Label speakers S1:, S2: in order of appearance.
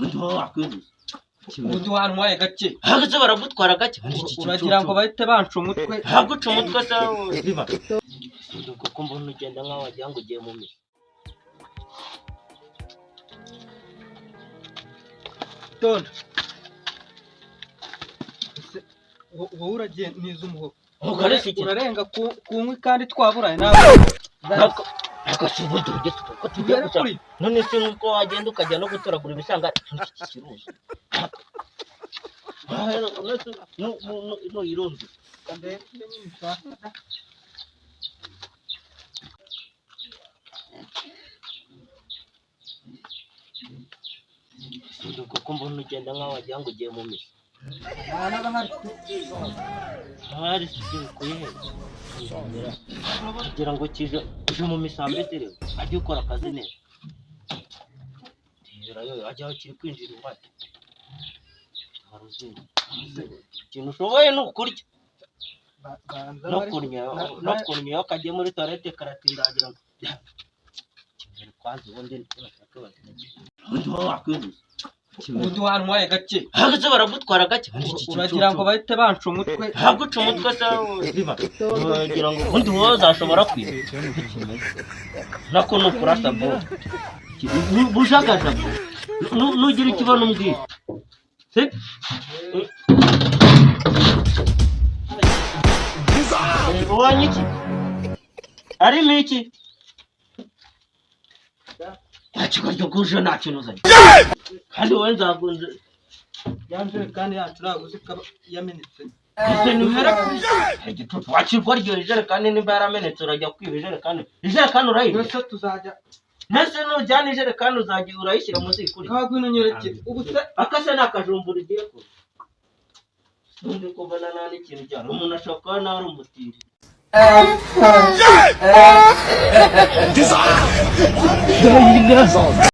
S1: undi wowe wakwibuza
S2: undi wantwaye gake
S1: hageze baragutwara gake
S2: uragira ngo bahite banca umutwe
S1: haguca umutwe se biba kuko mbona ugenda nkaho wagira ngo ugiye mu misa
S2: tonda wowe uragiye niza umuhogo urarenga ku nkwi kandi twaburanye nawe
S1: agasubudu ko tujya gusa none se nkuko wagenda ukajya no gutoragura ibisanga kiruzi no irundi kuko mbona ugenda nkaho wagira ngo ugiye mu misa hari sigiye kuyiheza kugira ngo kije mu misambi tere ajye ukora akazi neza tizerayo ajya kiri kwinjira ubate haruzinga ikintu ushoboye ni ukurya no kurya akagiye muri toilette karatinda agira ngo kimwe kwanze ubundi bashaka batinda undi wowe wakwibuza
S2: undi wantwaye gake
S1: hageze baragutwara gake
S2: uragira ngo bahite banca umutwe
S1: haguca umutwe se biba uragira ngo undi wowe uzashobora kwiba nako nukurasa bo bushakasha nugira ikibazo umbwira se ubonye iki arimo iki ntakigaryo kuje nta kintu uzanye kandi wowe nzagunze
S2: yanjye kandi yacu uraguze ko yamenetse
S1: igitutu wakirwa ryo ijerekani nimba yaramenetse urajya kwiba ijerekani urayirya
S2: twese tuzajya
S1: mbese nujyana ijerekani uzajya urayishyira munsi y'ikuri
S2: ntabwo ino nyereke ubu se
S1: akase ni akajumbura ugiye kure undi kubona nta n'ikintu cyane umuntu ashobora kuba nawe ari umutiri